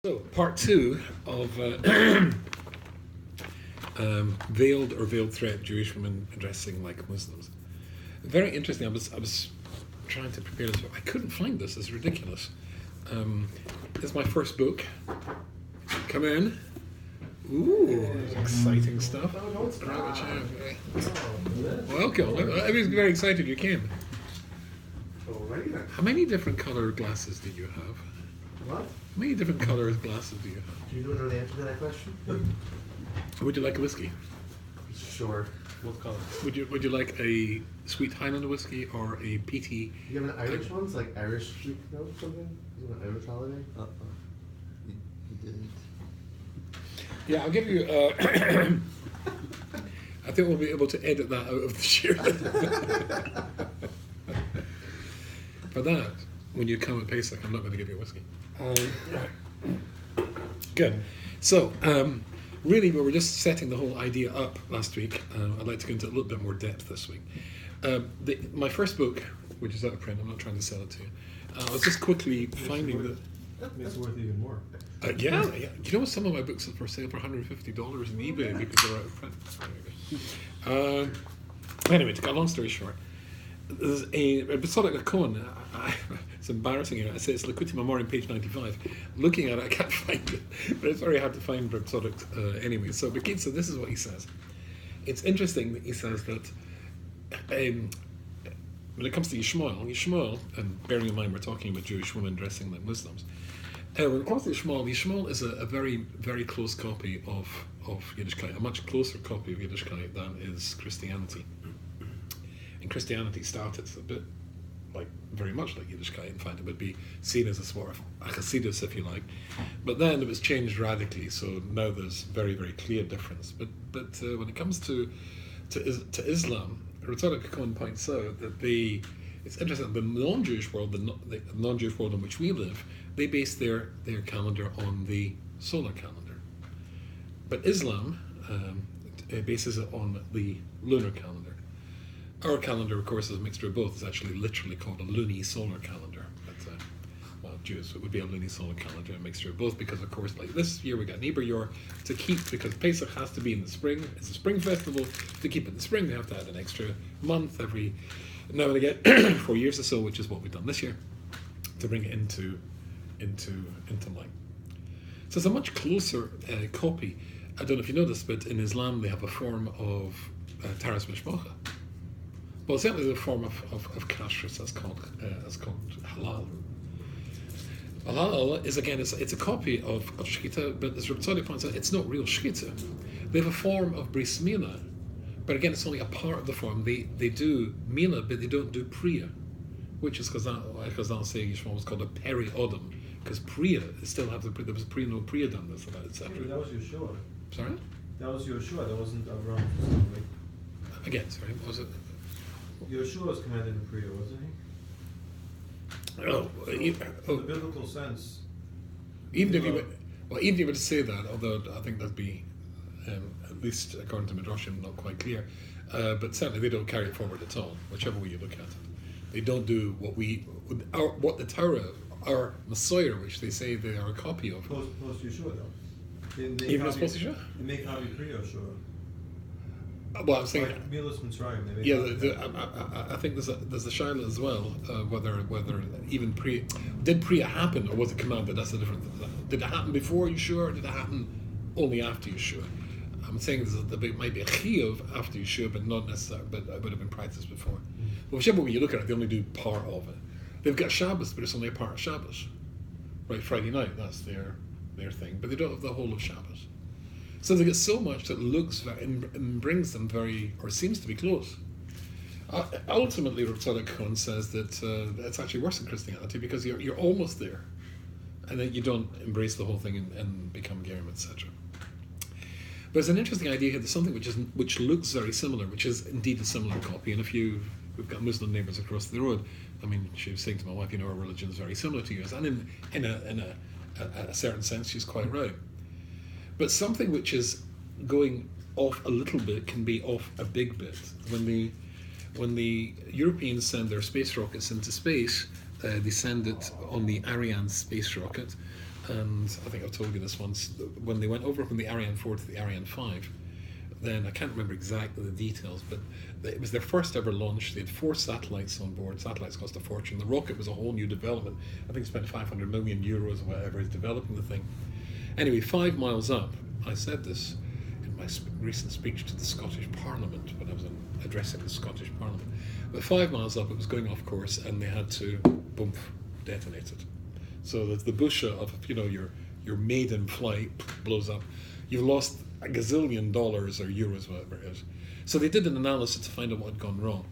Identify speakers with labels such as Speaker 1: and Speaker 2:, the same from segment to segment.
Speaker 1: So, part two of veiled or veiled threat Jewish women dressing like Muslims. Very interesting. I was trying to prepare this, but I couldn't find this. It's ridiculous. This is my first book. Come in. Ooh, exciting stuff. Grab a chair. Welcome. Everybody's very excited you came. How many different color glasses do you have?
Speaker 2: What?
Speaker 1: How many different colors glasses do you have?
Speaker 2: Do you know the answer to that question?
Speaker 1: Would you like a whiskey?
Speaker 2: Sure. What color?
Speaker 1: Would you like a sweet Highland whiskey or a peaty?
Speaker 2: You have an Irish one? It's like Irish no something? Is it an Irish holiday?
Speaker 3: You didn't.
Speaker 1: Yeah, I'll give you. I think we'll be able to edit that out of the show. For that, when you come at Pesach, I'm not going to give you a whiskey. Good. So, really, we were just setting the whole idea up last week. I'd like to go into a little bit more depth this week. My first book, which is out of print, I'm not trying to sell it to you. I was just quickly finding that.
Speaker 4: Makes it worth even more.
Speaker 1: Yeah. You know, some of my books are for sale for $150 in eBay because they're out of print. Anyway, to cut a long story short, there's a episodic Cohen. It's embarrassing. I say it's Likkutei Moharan, page 95. Looking at it, I can't find it, but it's very hard to find for episodic anyway. So, so this is what he says. It's interesting that he says that when it comes to Yishmael, and bearing in mind we're talking about Jewish women dressing like Muslims, when it comes to Yishmael is a very, very close copy of Yiddishkeit, a much closer copy of Yiddishkeit than is Christianity. And Christianity started a bit very much like Yiddishkeit. In fact, it would be seen as a sort of Hasidus, if you like. But then it was changed radically, so now there's very, very clear difference. But when it comes to Islam, Orthodox Cohen points out that it's interesting, the non-Jewish world, the non-Jewish world in which we live, they base their calendar on the solar calendar. But Islam bases it on the lunar calendar. Our calendar, of course, is a mixture of both. It's actually literally called a luni-solar calendar. Jews, it would be a luni-solar calendar, a mixture of both, because, of course, like this year we got Neighbor Yor to keep, because Pesach has to be in the spring. It's a spring festival. To keep it in the spring, they have to add an extra month every now and again, 4 years or so, which is what we've done this year, to bring it into line. So it's a much closer copy. I don't know if you know this, but in Islam they have a form of Taras Mishpacha. Well, certainly there's a form of kashrus that's called halal. Halal is, again, it's a copy of shkita, but as Reb Tzadok points out, it's not real shkita. They have a form of bris milah, but again, it's only a part of the form. They do milah, but they don't do priya, which is because I'll say Yishmael was called a peri-odom, because priya still have there was no priya done this about, etc.
Speaker 4: That was Yeshua.
Speaker 1: Sorry?
Speaker 4: That was Yeshua. That wasn't Avram.
Speaker 1: Again, sorry, what was it?
Speaker 4: Yeshua was commanded in Priya, wasn't he? In the biblical sense.
Speaker 1: Even if you were to say that, although I think that'd be, at least according to Midrashim, not quite clear, but certainly they don't carry it forward at all, whichever way you look at it. They don't do what the Torah, our Messiah, which they say they are a copy of.
Speaker 4: Post Yeshua, though.
Speaker 1: Even as post Yeshua?
Speaker 4: They make copy Priya, Yeshua.
Speaker 1: Well, I'm saying,
Speaker 4: Milas Mitzrayim.
Speaker 1: I think there's a shaila as well, whether even did Priya happen or was it commanded? That's a different thing. Did it happen before Yeshua or did it happen only after Yeshua? I'm saying there might be a chiyuv after Yeshua, but not necessarily, but it would have been practiced before. Well, whichever way you look at it, they only do part of it. They've got Shabbos, but it's only a part of Shabbos. Right, Friday night, that's their thing, but they don't have the whole of Shabbos. So they get so much that looks and brings them very, or seems to be close. Ultimately, Reb Tzadok Cohen says that it's actually worse than Christianity because you're almost there, and then you don't embrace the whole thing and become Gerim, etc. But there's an interesting idea here. There's something which looks very similar, which is indeed a similar copy. And we've got Muslim neighbours across the road. I mean, she was saying to my wife, our religion is very similar to yours, and in a certain sense, she's quite right. But something which is going off a little bit can be off a big bit. When the Europeans send their space rockets into space, they send it on the Ariane space rocket, And I think I've told you this once, when they went over from the Ariane 4 to the Ariane 5, then I can't remember exactly the details, but it was their first ever launch. They had 4 satellites on board. Satellites cost a fortune. The rocket was a whole new development. I think they spent 500 million euros or whatever developing the thing. Anyway, 5 miles up, I said this in my recent speech to the Scottish Parliament when I was addressing the Scottish Parliament. But 5 miles up, it was going off course, and they had to, boom, detonate it. So that the busha of your maiden flight blows up. You've lost a gazillion dollars or euros, whatever it is. So they did an analysis to find out what had gone wrong.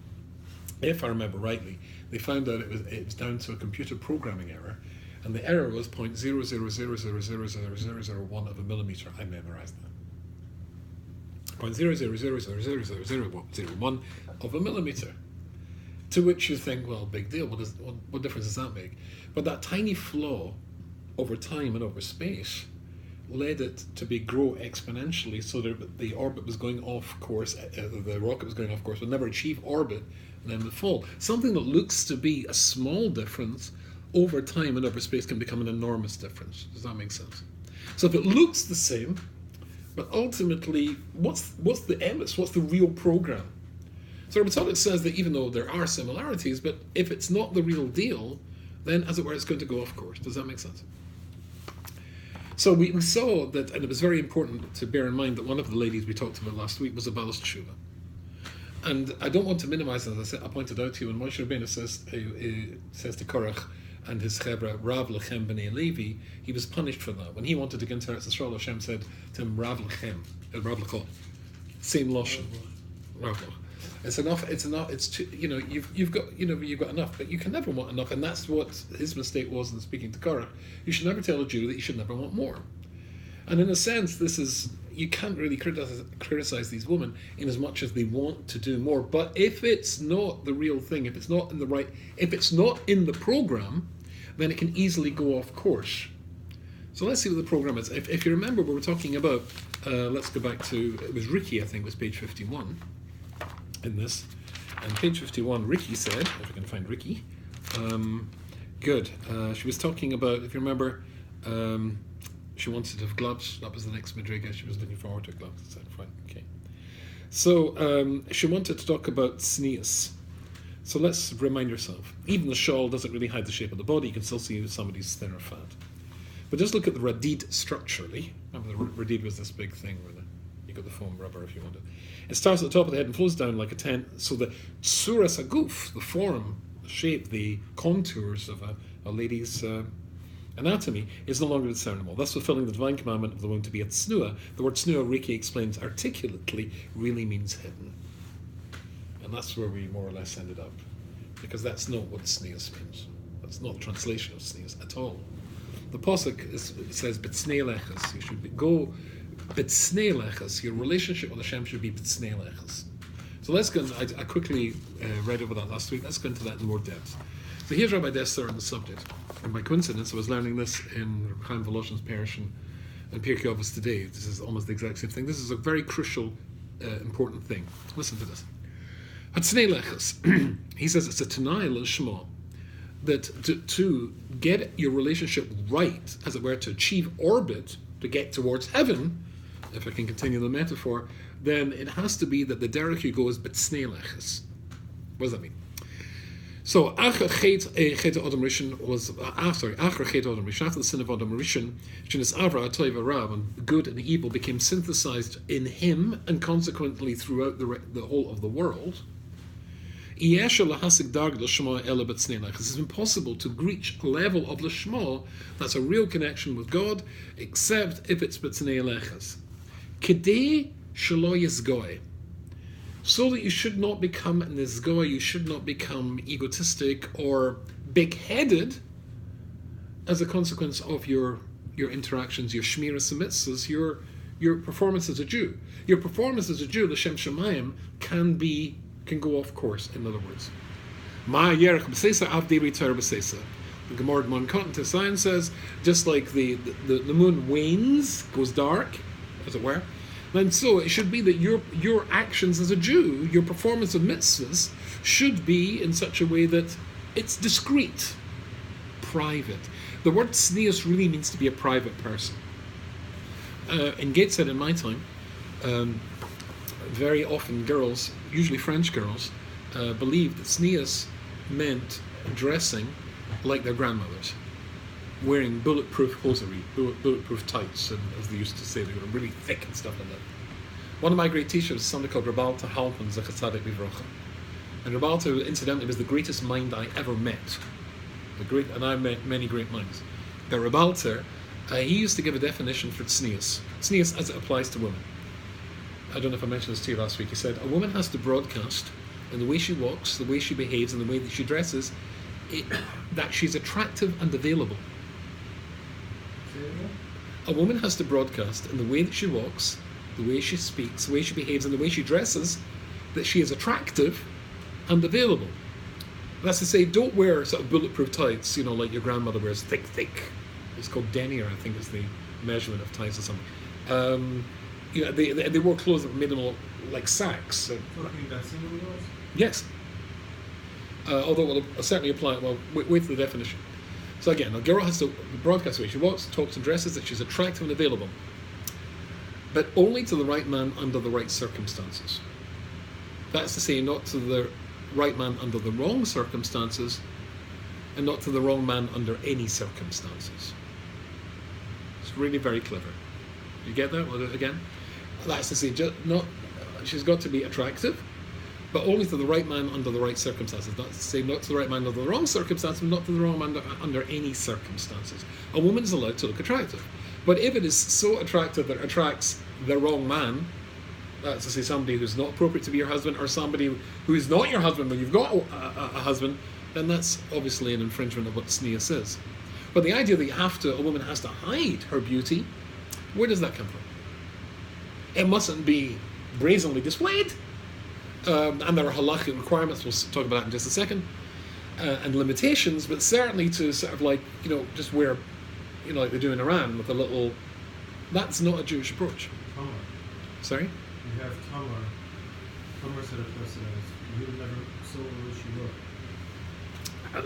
Speaker 1: If I remember rightly, they found out it was down to a computer programming error, and the error was 0.000000001 of a millimeter. I memorized that. 0.0000001 of a millimeter. To which you think, well, big deal. What difference does that make? But that tiny flaw over time and over space led it to grow exponentially, so that the orbit was going off course, the rocket was going off course, would never achieve orbit, and then would fall. Something that looks to be a small difference over time and over space can become an enormous difference. Does that make sense? So if it looks the same, but ultimately, what's the emes? What's the real program? So Orthodox says that even though there are similarities, but if it's not the real deal, then, as it were, it's going to go off course. Does that make sense? So we saw that, and it was very important to bear in mind that one of the ladies we talked about last week was a Balas Tshuva. And I don't want to minimize, as I pointed out to you, when Moshe Rabbeinu says to Korach and his chevra, Rav Lechem b'nei Levi, he was punished for that. When he wanted to get into Eretz Yisrael, Hashem said to him, Rav Lechem, Rav Lechol, same lashon, Rav Lechol. It's enough. It's too, you've got enough, but you can never want enough, and that's what his mistake was in speaking to Korah. You should never tell a Jew that you should never want more. And in a sense, you can't really criticize these women in as much as they want to do more. But if it's not the real thing, if it's not in the program, then it can easily go off course. So let's see what the program is. If you remember, we were talking about. Let's go back to, it was Ricky, I think, was page 51. In this, and page 51, Ricky said, if we can find Ricky, good. She was talking about, if you remember, she wanted to have gloves. That was the next midriga. She was looking forward to gloves. I said, fine, okay. So she wanted to talk about tznius. So let's remind yourself, even the shawl doesn't really hide the shape of the body. You can still see somebody's thin or fat. But just look at the radid structurally. Remember, the radid was this big thing where you got the foam rubber if you wanted. It starts at the top of the head and flows down like a tent. So the tsuras aguf, the form, the shape, the contours of a lady's anatomy is no longer discernible. Thus fulfilling the divine commandment of the woman to be a tsnua. The word tsnua, Riki explains articulately, really means hidden. And that's where we more or less ended up. Because that's not what tznius means. That's not the translation of tznius at all. The Pasuk says, b'tznei lechas. You should go b'tznei lechas. Your relationship with Hashem should be b'tznei lechas. So let's go, I quickly read over that last week. Let's go into that in more depth. So here's Rabbi Dessler on the subject. And by coincidence, I was learning this in Chaim Voloshin's parish and Pirkei Avos today. This is almost the exact same thing. This is a very crucial, important thing. Listen to this. B'tznei lechas. He says it's a Tanai l'shma. That to get your relationship right, as it were, to achieve orbit, to get towards heaven, if I can continue the metaphor, then it has to be that the derech you go is b'tznei lechas. What does that mean? So, Achar Chet Adam Rishon was, Achar Chet Adam Rishon, after the sin of Adam Rishon, Shinas Avra, Toiva Rav, and good and evil became synthesized in him, and consequently throughout the whole of the world. It's impossible to reach a level of Lishma that's a real connection with God, except if it's b'tznei lechas. Kedei shelo yizgoy. So that you should not become nizgoy, you should not become egotistic or big-headed as a consequence of your interactions, your shmiras and mitzvahs, your performance as a Jew. Your performance as a Jew, l'shem shamayim, can go off course, in other words. Ma yerech b'seisa avdiri Torah b'seisa. The Gemara Mon Cotton to Science says, just like the moon wanes, goes dark, as it were, then so it should be that your actions as a Jew, your performance of mitzvahs, should be in such a way that it's discreet, private. The word tznius really means to be a private person. In Gateshead in my time, very often girls, usually French girls, believed that tznius meant dressing like their grandmothers, wearing bulletproof hosiery, bulletproof tights, and as they used to say, they were really thick and stuff like that. One of my great teachers was somebody called Rabalta Halpin Zachatzadek Livrocha. And Rabalta, incidentally, was the greatest mind I ever met. And I met many great minds. But Rabalta, he used to give a definition for tznius. Tznius as it applies to women. I don't know if I mentioned this to you last week. He said, a woman has to broadcast in the way she walks, the way she behaves, and the way that she dresses, that she's attractive and available. A woman has to broadcast in the way that she walks, the way she speaks, the way she behaves, and the way she dresses, that she is attractive and available. That's to say, don't wear sort of bulletproof tights, like your grandmother wears, thick. It's called denier, I think is the measurement of tights or something. They wore clothes that made them look like sacks.
Speaker 4: Talking about single girls?
Speaker 1: Yes. Although it will certainly apply, wait for the definition. So again, a girl has to broadcast the way she walks, talks and dresses, that she's attractive and available. But only to the right man under the right circumstances. That's to say, not to the right man under the wrong circumstances, and not to the wrong man under any circumstances. It's really very clever. You get that? Well, again, that's to say, she's got to be attractive, but only to the right man under the right circumstances. That's to say, not to the right man under the wrong circumstances, not to the wrong man under any circumstances. A woman is allowed to look attractive. But if it is so attractive that it attracts the wrong man, that's to say somebody who's not appropriate to be your husband, or somebody who is not your husband when you've got a husband, then that's obviously an infringement of what tznius is. But the idea that a woman has to hide her beauty, where does that come from? It mustn't be brazenly displayed. And there are halakhic requirements, we'll talk about that in just a second, and limitations, but certainly to sort of just wear, like they do in Iran with a little, that's not a Jewish approach.
Speaker 4: Tamar.
Speaker 1: Sorry?
Speaker 4: You have Tamar. Tamar said a precedent. You would never saw where she looked.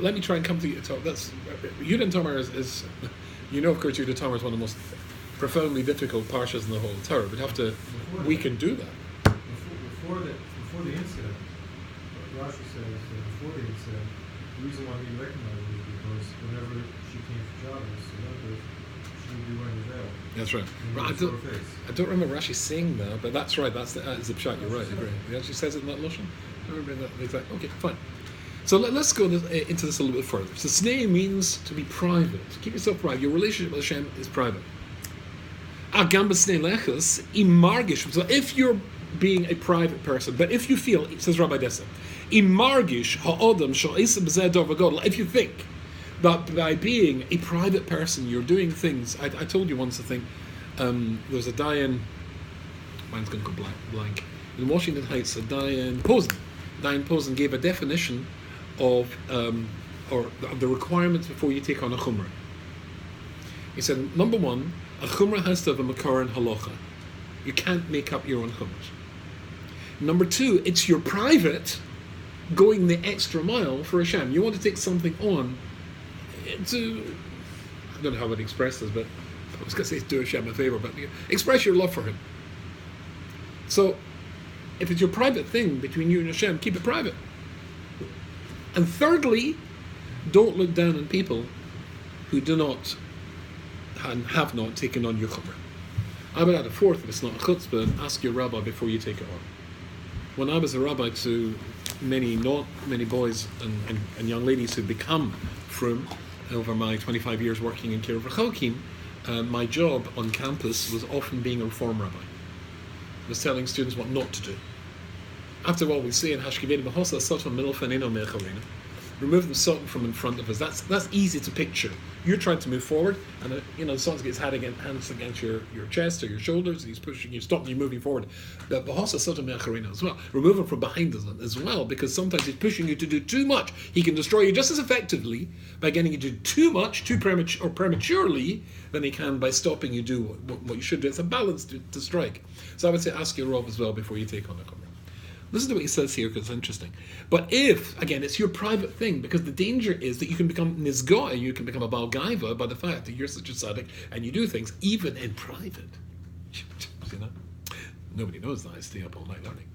Speaker 1: Let me try and come to you. That's Yud and Tamar is of course, Yud and Tamar is one of the most profoundly difficult parshas in the whole Torah. We can do that.
Speaker 4: Before the incident, Rashi says that before the incident, the reason why he recognized it is because whenever she came to Chovos, she would be wearing a veil.
Speaker 1: That's right. I don't remember Rashi saying that, but that's right. That's the pshat. You're right. I agree. He actually says it in that lashon. I remember that exactly. Okay, fine. So let's go into this a little bit further. So tznius means to be private. Keep yourself private. Your relationship with Hashem is private. So if you're being a private person, but if you feel, says Rabbi Dessa, if you think that by being a private person you're doing things, I told you once, I think, there's a Diane, mine's going to go blank, in Washington Heights, a Diane Posen gave a definition of the requirements before you take on a chumrah. He said, number one, a chumrah has to have a makar and halacha. You can't make up your own chumrahs. Number two, it's your private going the extra mile for Hashem. You want to take something on to, I don't know how I would express this, but I was going to say do Hashem a favor, but express your love for Him. So, if it's your private thing between you and Hashem, keep it private. And thirdly, don't look down on people who do not and have not taken on your chumrah. I would add a fourth, if it's not a chutzpah, ask your rabbi before you take it on. When I was a rabbi to many boys and young ladies who become frum over my 25 years working in Kiruv Rechokim, my job on campus was often being a reform rabbi. I was telling students what not to do. After all, we say in Hashkived Mahosa Sotam Milfanino Mecharina, remove the Sotam from in front of us. That's easy to picture. You're trying to move forward, and the Sotam gets hands against your chest or your shoulders, and he's pushing you, stopping you moving forward. But Mahosa Sotam Mecharina as well. Remove him from behind us as well, because sometimes he's pushing you to do too much. He can destroy you just as effectively by getting you to do too much, prematurely, than he can by stopping you do what you should do. It's a balance to strike. So I would say ask your Rav as well before you take on the Chumrah. Listen to what he says here because it's interesting. But if, again, it's your private thing, because the danger is that you can become nizgoy, you can become a Baal Gaiva by the fact that you're such a tzaddik and you do things even in private. See that? Nobody knows that I stay up all night learning.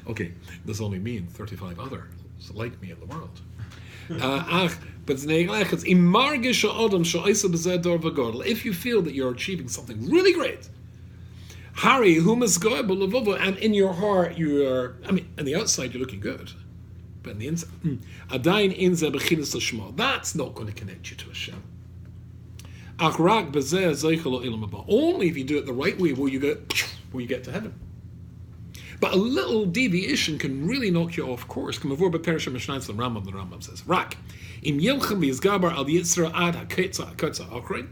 Speaker 1: Okay, there's only me and 35 others like me in the world. If you feel that you're achieving something really great, Harry, and in your heart you're, on the outside you're looking good, but in the inside, that's not going to connect you to Hashem. Only if you do it the right way will you get to heaven. But a little deviation can really knock you off course. The Rambam says, Rak, im yilchem v'yizgabar al yitzra ad ha'ketza akrein,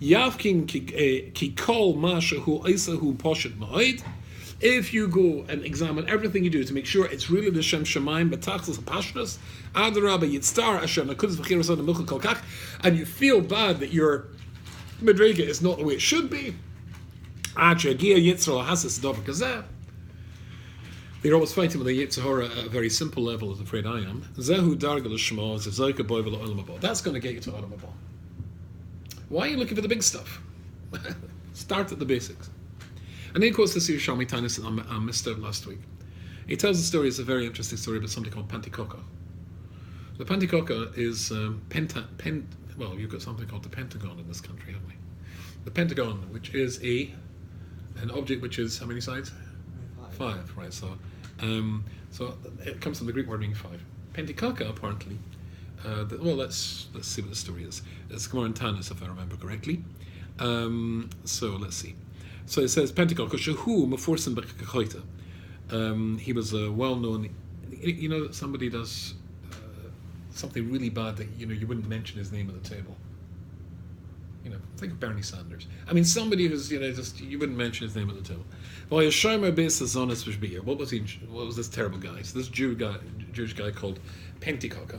Speaker 1: yavkin ki kol mashahu eisahu poshet ma'id. If you go and examine everything you do to make sure it's really the Shem Shemaim, betachlis ha'pashnas, adarabba yitztar Hashem ha'kudz v'chiras on the milchel kolkach, and you feel bad that your Madrega is not the way it should be, ad she'agia yitzra hasis davar kazeh, they're always fighting with the Yitzhahara at a very simple level, as afraid I am. Zehu dargal shmo zevzoika boy v'lo olam haba. That's going to get you to olam haba. Why are you looking for the big stuff? Start at the basics. And then, of course, this Yerushalmi Tanis on Michtav last week. He tells the story. It's a very interesting story about something called Pantikoka. The Pantikoka is well, you've got something called the Pentagon in this country, haven't we? The Pentagon, which is an object which is how many sides? 5, right? So it comes from the Greek word meaning 5. Pentikoka, apparently. Let's see what the story is. It's Gemara in Tanis, if I remember correctly. So let's see. So it says Pentikoka shehu meforsim b'kachoita. He was a well-known. You know that somebody does something really bad that you wouldn't mention his name at the table. Think of Bernie Sanders. Somebody who's just you wouldn't mention his name at the table. What was he? What was this terrible guy? So this Jewish guy called Pentikoka.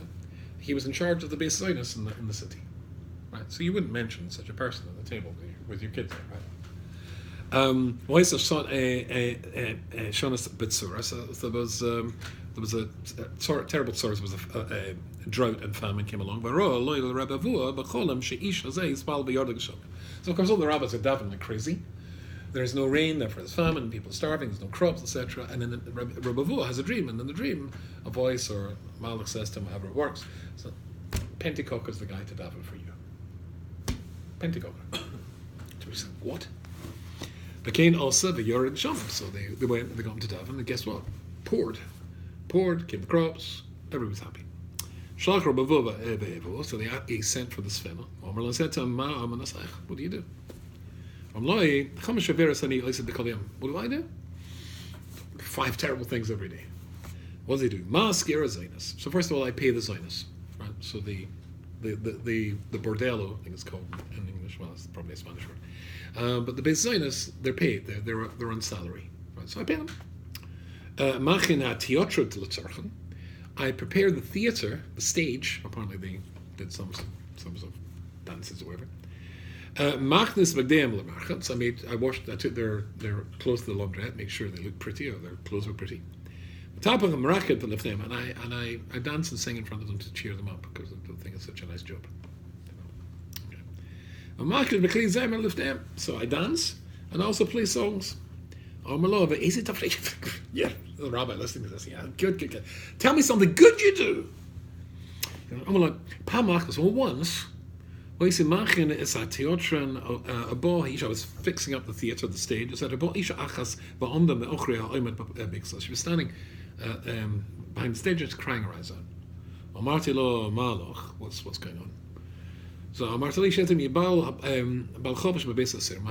Speaker 1: He was in charge of the Beis Zionus in the city, right? So you wouldn't mention such a person at the table with your kids, right? There was a terrible source. There was a drought and famine came along. So of course all the rabbis are davening like crazy. There's no rain, therefore there's famine, people are starving, there's no crops, etc. And then Rabbi Avua has a dream, and in the dream, a voice or Malach says to him, however it works, so Pentikoka is the guy to daven for you. Pentikoka. So he said, what? The Cain also the Yored Sham. So they went and they got him to daven, and guess what? Poured, came the crops, everybody was happy. So he sent for this fellow. Omer said to him, what do you do? What do I do? 5 terrible things every day. What does he do? So first of all, I pay the Zionus, right? So the bordello, I think it's called in English. Well, it's probably a Spanish word. But the Beis Zionus, they're paid. They're on salary, right? So I pay them. I prepare the theater, the stage. Apparently, they did some dances or whatever. So I took their clothes to the laundrette, make sure they look pretty or their clothes were pretty. And I dance and sing in front of them to cheer them up because I think it's such a nice job. Okay. So I dance and also play songs. Is it yeah, the rabbi listening to this. Yeah, good. Tell me something good you do. I'm like, once. I was fixing up the theatre, the stage. She was standing behind the stage and just crying her eyes out. What's going on? So my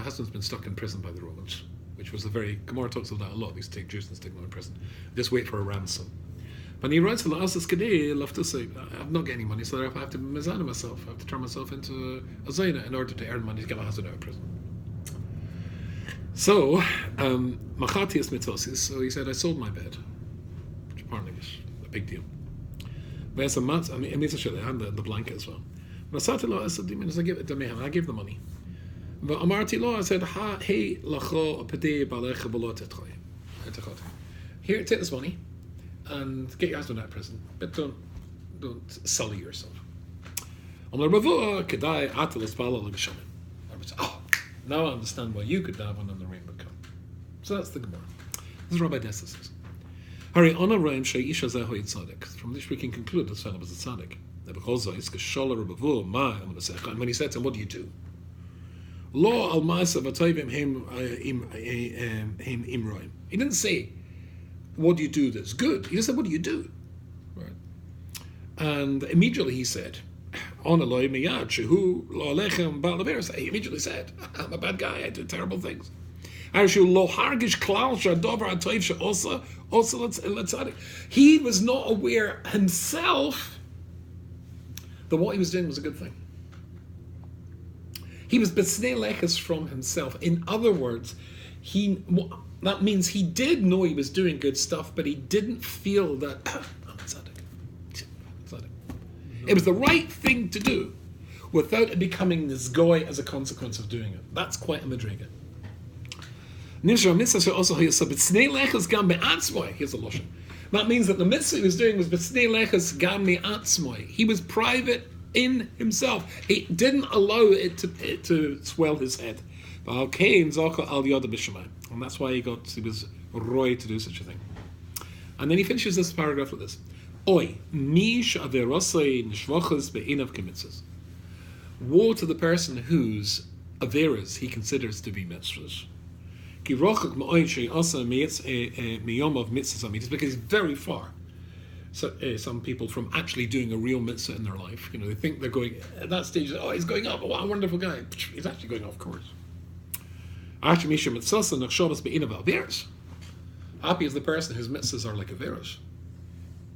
Speaker 1: husband's been stuck in prison by the Romans, which was a very Gemara talks about that a lot. They used to take Jews and stick them in prison. Just wait for a ransom. But he writes, I'm not getting money, so I have to mizana myself. I have to turn myself into a zayna in order to earn money to get my husband out of prison. So, machatias mitosis. So he said, I sold my bed, which apparently was a big deal. But the blanket as well. But I said, I give it to me, I gave the money. But Amarti Lo, I said, Hey lacho pede balecha bolotetchoy. here, take this money and get your husband out of prison, but don't sully yourself. Oh, now I understand why you could daven on the rainbow come. So that's the Gemara. This is Rabbi Dessa says. From this we can conclude this fellow was a tzaddik. And when he said to him, what do you do? He didn't say, what do you do that's good? He just said, what do you do? Right. And immediately he said, he immediately said, I'm a bad guy, I do terrible things. He was not aware himself that what he was doing was a good thing. He was b'snei leches from himself. In other words, that means he did know he was doing good stuff, but he didn't feel that, I'm a tzaddik. It was the right thing to do without it becoming nisgoy as a consequence of doing it. That's quite a madriga. Here's a loshon. That means that the mitzvah he was doing was b'snei leches gam me'atzmoi. He was private in himself. He didn't allow it to swell his head. And that's why he was roy to do such a thing. And then he finishes this paragraph with this. Oy, mish averosei nishvachas be'inav kemitzvahs. Woe to the person whose averas he considers to be mitzvahs. It's because he's very far. So, some people from actually doing a real mitzvah in their life, they think they're going at that stage. Oh, he's going up! Oh, what a wonderful guy! He's actually going off course. Happy is the person whose mitzvahs are like averas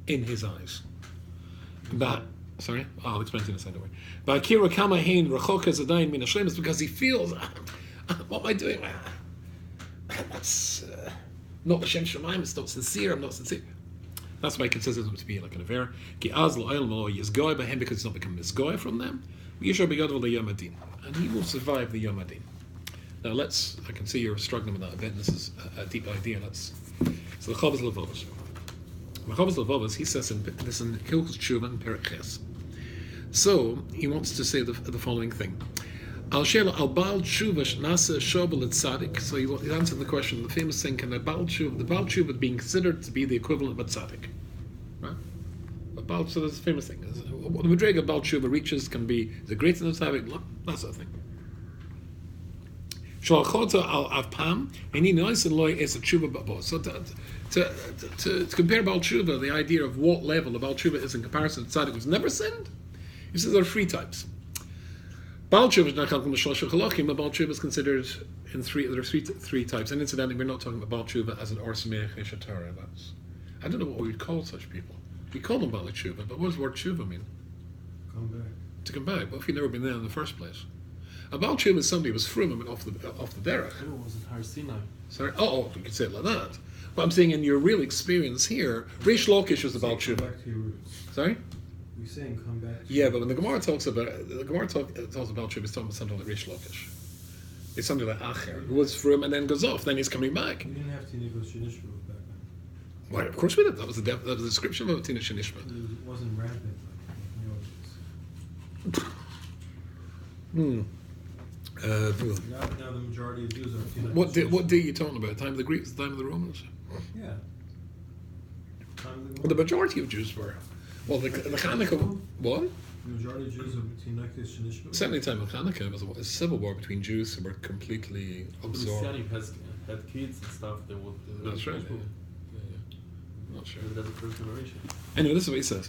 Speaker 1: in his eyes. But sorry, I'll explain to you in a second. But Kira Kama Hain Rachok is because he feels, what am I doing? That's not Hashem Shemaim. It's not sincere. I'm not sincere. That's why he considers them to be like an avera. Ki az la'olam lo yizgoy by him because he's not become misgoy from them. Yishar begadol the Yom Adin, and he will survive the Yom Adin. Now I can see you're struggling with that a bit. This is a deep idea. So the Chovos HaLevovos. The Chovos HaLevovos, he says in Hilchos Tshuva and Perek Ches. So he wants to say the following thing. Al Baal Tshuva Nasa Shobel Tzaddik. So he answered the question, the famous thing, can the Baal Tshuva being considered to be the equivalent of a tzaddik? Right? So that's the famous thing. What the Madrega Baal Tshuva reaches can be the greater than a tzaddik, that sort of thing. Shalchota al Avpam, and he knows and loy is a tshuva babo. So to compare Baal Tshuva, the idea of what level the Baal Tshuva is in comparison to tzaddik who's never sinned, he says there are three types. Baal Tshuva is not called Mishlosh Chalachim, but Baal Tshuva is considered in three. There are three types, and incidentally, we're not talking about Baal Tshuva as an Orsameach Eshatara. I don't know what we would call such people. We call them Baal Tshuva, but what does the word Tshuva mean?
Speaker 4: Come back.
Speaker 1: To come back. What if you've never been there in the first place? A Baal Tshuva is somebody who was frum and went off the derech.
Speaker 5: It wasn't Har Sinai.
Speaker 1: Sorry. Oh, you could say it like that. But I'm saying in your real experience here, Reish Lakish was the Baal Tshuva.
Speaker 4: Come back to your roots.
Speaker 1: Sorry.
Speaker 4: You're saying come back.
Speaker 1: Yeah, but when the Gemara talks about Tshuva, it's talking about something like Reish Lakish. It's something like Acher, who was frum and then goes off, then he's coming back.
Speaker 4: You didn't have to negotiate Nishma back then.
Speaker 1: Well, of course we did. That was the description of Tina Shanishma.
Speaker 4: It wasn't rampant. Now the majority of Jews are Tina.
Speaker 1: What day are you talking about? Time of the Greeks, the time of the Romans?
Speaker 4: Yeah.
Speaker 1: Well, the majority of Jews were. Well, the Hanukkah. What?
Speaker 4: The majority of Jews are Tina Shanishma.
Speaker 1: Certainly, the time of Hanukkah was a civil war between Jews who were completely absorbed.
Speaker 5: Christianity had kids and stuff.
Speaker 1: That's right. Yeah. Not sure.
Speaker 5: That's the first generation.
Speaker 1: Anyway, this is what he says.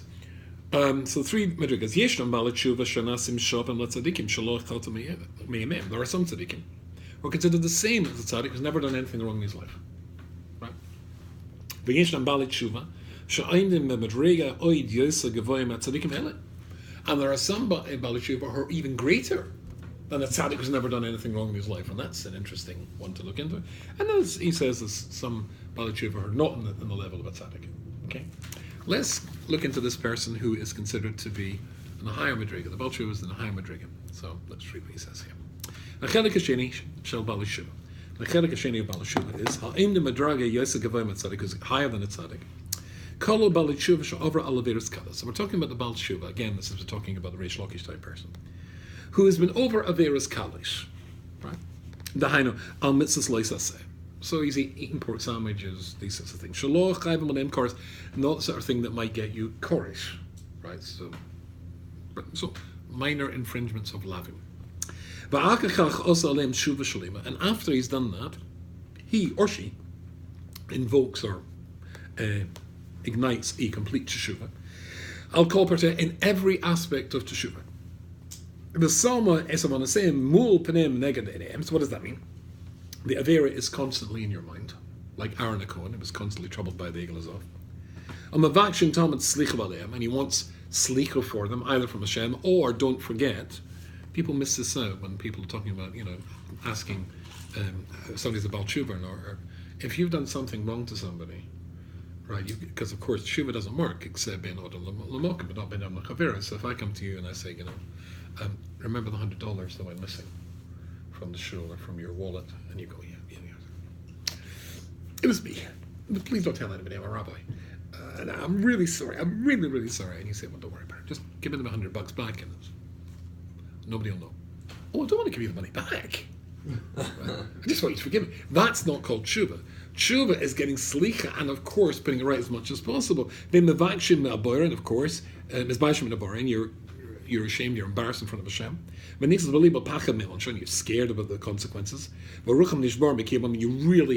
Speaker 1: So three madrigas. Yeshnam Baal Tshuva Shanasim Shopim Latzadikim Shaloch Chalta Meyamim. There are some tzadikim who are considered the same as the tzadik who's never done anything wrong in his life. Right? V'yeshnam Baal Tshuva Sha'ayim Madriga Oid Yosa Gavoyim Tzadikim Ele. And there are some Baal Tshuva who are even greater than a tzaddik who's never done anything wrong in his life, and that's an interesting one to look into. And as he says, there's some Baal Tshuva who are not in the level of a tzaddik. Okay. Let's look into this person who is considered to be in the higher madriga. The Baal Tshuva is in the higher madriga. So let's read what he says here. The chelik hasheni of Baal Tshuva is ha'im the madraga yosef gavoy matzadik, who's higher than a tzaddik. Kolo Baal Tshuva she'ovra alaveris kala. So we're talking about the Baal Tshuva again. This is we're talking about the Reish Lakish type person who has been over averis kalish, right? Dahainu al mitzvahs loisaseh. So he's eating pork sandwiches, these sorts of things. Shaloch chayvim on chorus, not the sort of thing that might get you korish, right? So minor infringements of lavim. And after he's done that, he or she invokes or ignites a complete teshuvah. I'll call parta in every aspect of teshuvah. The Salma Esavan is saying mul panim neged eneim. So what does that mean? The avera is constantly in your mind, like Aaron the Cohen. He was constantly troubled by the Egel Azov. And he wants slicha for them, either from Hashem or, don't forget, people miss this out when people are talking about, asking somebody's about tshuva, or if you've done something wrong to somebody, right? Because of course tshuva doesn't work except ben odom lamokim, but not ben odom lachavera. So if I come to you and I say, remember the $100 that went missing from the shul or from your wallet, and you go, yeah. It was me. But please don't tell anybody, I'm a rabbi. And I'm really sorry. I'm really, really sorry. And you say, well, don't worry about it. Just give them $100 back, and nobody will know. Oh, I don't want to give you the money back. Right? I just want you to forgive me. That's not called tshuva. Tshuva is getting slicha and, of course, putting it right as much as possible. Then mevakshim me'aborin, of course, mizbashim me'aborin, you're ashamed, you're embarrassed in front of Hashem. You're scared about the consequences. You're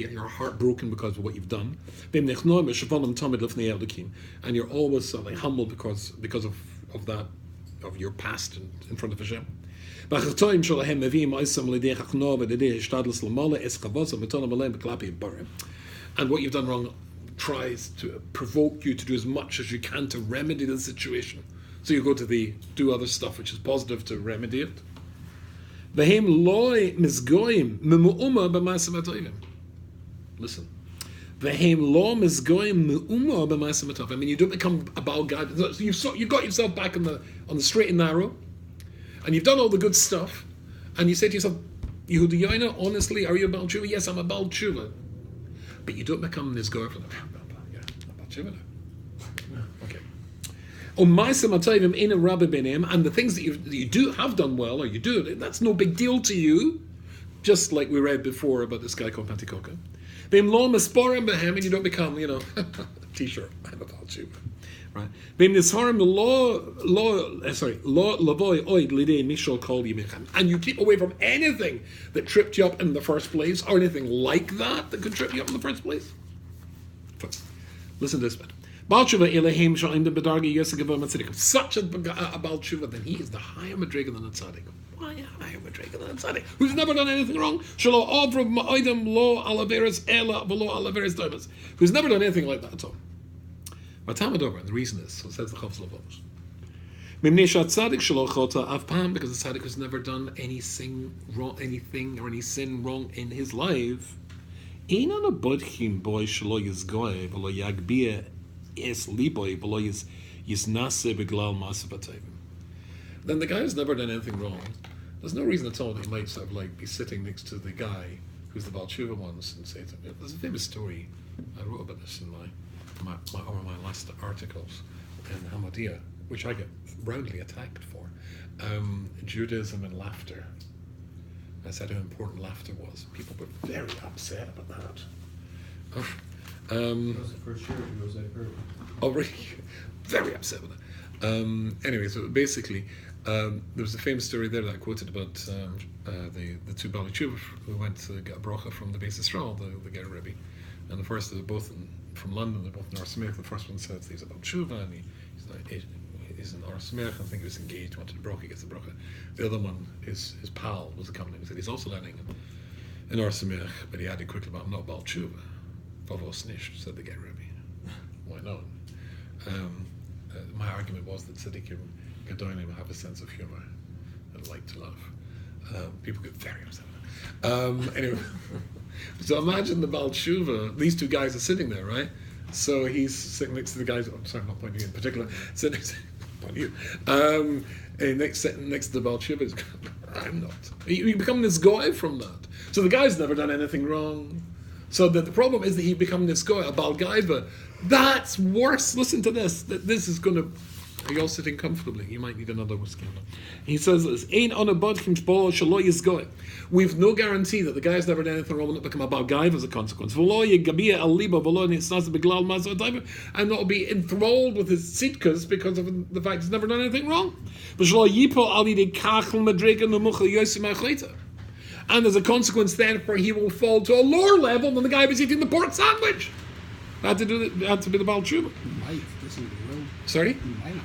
Speaker 1: your heart broken because of what you've done. And you're always humble because of that, of your past in front of Hashem. And what you've done wrong tries to provoke you to do as much as you can to remedy the situation. So you go to do other stuff which is positive to remedy it. Listen. I mean, you don't become a Baal Gad. You've got yourself back on the straight and narrow, and you've done all the good stuff, and you say to yourself, Yehuda, honestly, are you a Baal Tshuva? Yes, I'm a Baal Tshuva. But you don't become Nizgoy for them. Yeah, I'm a Baal Tshuva now. Okay. And the things that you do have done well, or you do, that's no big deal to you. Just like we read before about this guy called Pantikoka. And you don't become, t-shirt, I'm a Baal Tshuva. Right? And you keep away from anything that tripped you up in the first place, or anything like that could trip you up in the first place. Listen to this bit. Such a Baal Tshuva, then he is the higher Madriga than a Tzaddik. Why higher Madriga than a Tzaddik? Who's never done anything wrong? Who's never done anything like that at all. And the reason is, so says the Chovos HaLevovos. Because the Tzaddik has never done anything or any sin wrong in his life. Then the guy who's never done anything wrong, there's no reason at all that he might sort of be sitting next to the guy who's the Baal Tshuva once and say to him, there's a famous story, I wrote about this in one of my last articles in Hamadiyah, which I get roundly attacked for, Judaism and laughter. I said how important laughter was. People were very upset about that.
Speaker 4: That was the first year it was, I heard.
Speaker 1: Oh, really? Very upset with it. Anyway, so basically, there was a famous story there that I quoted about the two Baal Tshuva who went to get a bracha from the Beis Yisrael, the Ger Rebbe. And the first, they're both from London, they're both in Or Sameach. The first one says he's about Tshuva, and he's in Or Sameach, I think he was engaged, wanted a bracha, he gets the bracha. The other one, his pal was accompanying, he said he's also learning in Or Sameach, but he added quickly, but I'm not Baal Tshuva. Vavos Nish, said the Ger Rebbe. Why not? My argument was that Tzaddikim Gedolim have a sense of humor and like to laugh. People get very upset. Anyway, so imagine the Baal Tshuva. These two guys are sitting there, right? So he's sitting next to the guys. I'm sorry, I'm not pointing in particular. Sitting next to on you. Next to the Baal Tshuva is, I'm not. You become this guy from that. So the guy's never done anything wrong. So the problem is that he become this guy, a Baal Gaiva. That's worse. Listen to this. This is going to... Are you all sitting comfortably? You might need another whiskey. He says this, we've no guarantee that the guy's never done anything wrong, will not become a Baal Gaiva as a consequence. And not be enthralled with his sitkas because of the fact he's never done anything wrong. And as a consequence, therefore, he will fall to a lower level than the guy who's eating the pork sandwich. Had to be the Baal Tshuva. Sorry?